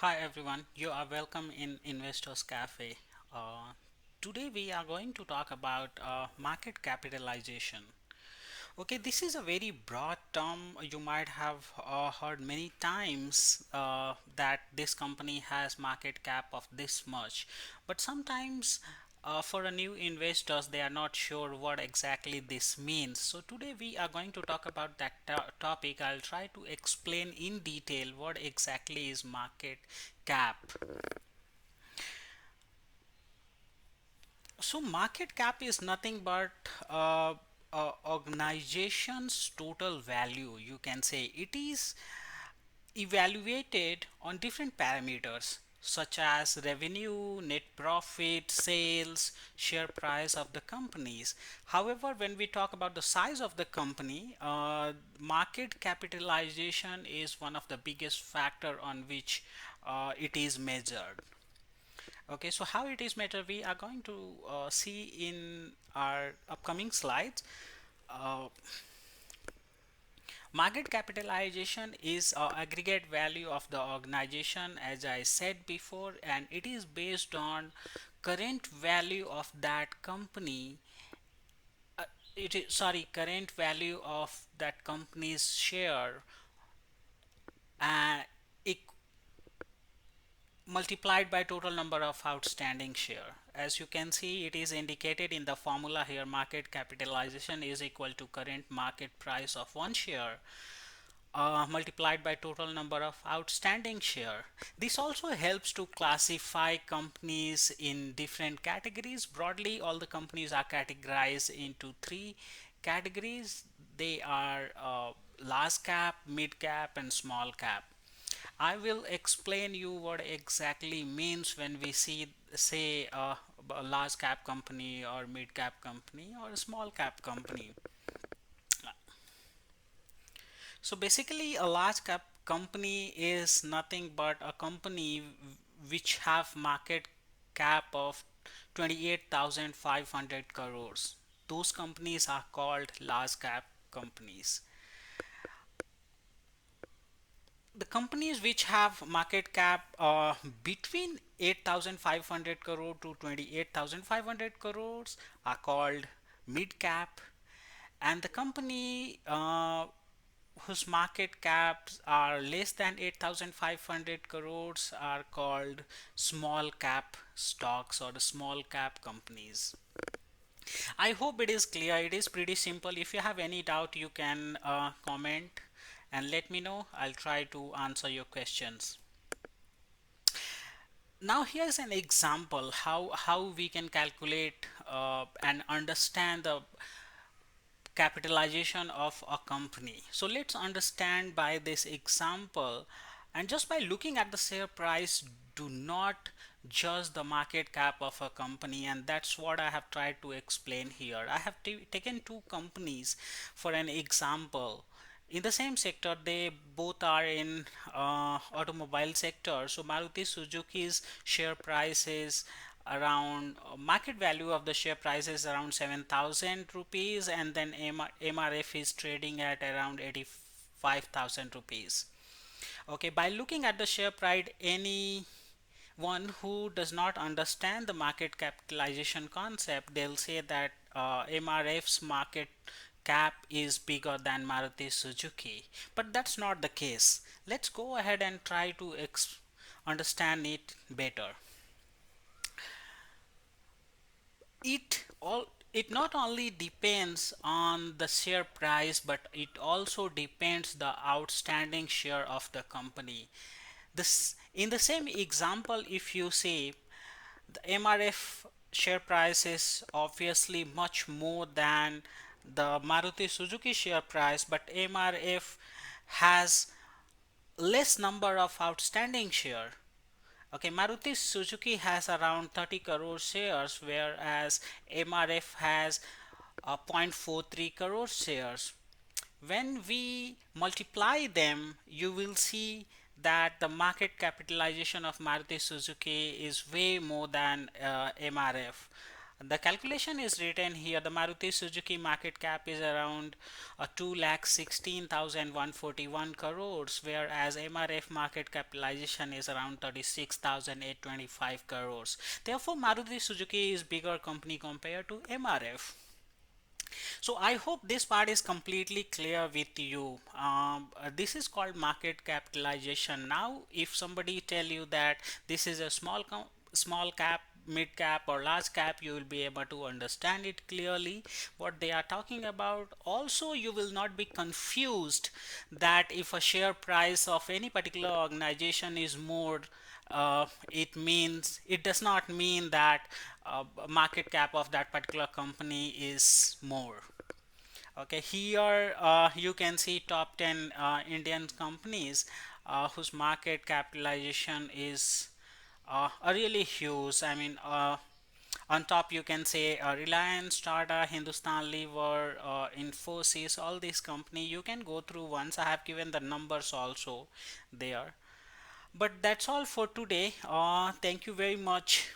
Hi everyone, you are welcome in Investors Cafe. Today we are going to talk about market capitalization. Okay, this is a very broad term. You might have heard many times that this company has market cap of this much, but sometimes for a new investors they are not sure what exactly this means. So today we are going to talk about that topic. I'll try to explain in detail what exactly is market cap. So market cap is nothing but organization's total value. You can say it is evaluated on different parameters such as revenue, net profit, sales, share price of the companies. However, when we talk about the size of the company, market capitalization is one of the biggest factor on which it is measured. Okay, so how it is measured, we are going to see in our upcoming slides. Uh, Market capitalization is aggregate value of the organization, as I said before, and it is based on current value of that company. It is sorry, current value of that company's share, uh, multiplied by total number of outstanding share. As you can see, it is indicated in the formula here. Market capitalization is equal to current market price of one share multiplied by total number of outstanding share. This also helps to classify companies in different categories. Broadly, all the companies are categorized into three categories. They are large cap, mid cap, and small cap. I will explain you what exactly means when we see say a large cap company or mid cap company or a small cap company. So basically a large cap company is nothing but a company which have market cap of 28,500 crores. Those companies are called large cap companies. The companies which have market cap between 8,500 crore to 28,500 crores are called mid cap, and the company whose market caps are less than 8,500 crores are called small cap stocks or the small cap companies. I hope it is clear. It is pretty simple. If you have any doubt, you can comment and let me know. I'll try to answer your questions. Now here's an example how we can calculate and understand the capitalization of a company. So let's understand by this example, and just by looking at the share price, do not judge the market cap of a company, and that's what I have tried to explain here. I have taken two companies for an example in the same sector. They both are in automobile sector. So Maruti Suzuki's share price is around market value of the share price is around 7,000 rupees, and then MRF is trading at around 85,000 rupees. Okay, by looking at the share price, any one who does not understand the market capitalization concept, they'll say that MRF's market cap is bigger than Maruti Suzuki. But that's not the case. Let's go ahead and try to understand it better. It not only depends on the share price, but it also depends the outstanding share of the company. This in the same example, if you say the MRF share price is obviously much more than the Maruti Suzuki share price, but MRF has less number of outstanding share. Okay, Maruti Suzuki has around 30 crore shares, whereas MRF has 0.43 crore shares. When we multiply them, you will see that the market capitalization of Maruti Suzuki is way more than MRF. The calculation is written here. The Maruti Suzuki market cap is around 2,16,141 crores, whereas MRF market capitalization is around 36,825 crores. Therefore, Maruti Suzuki is bigger company compared to MRF. So I hope this part is completely clear with you. This is called market capitalization. Now, if somebody tell you that this is a small cap, mid cap or large cap, you will be able to understand it clearly what they are talking about. Also, you will not be confused that if a share price of any particular organization is more, it does not mean that market cap of that particular company is more. Okay, here you can see top 10 Indian companies whose market capitalization is really huge. I mean, on top you can say Reliance, Tata, Hindustan Lever, Infosys, all these company you can go through once. I have given the numbers also there. But that's all for today. Thank you very much.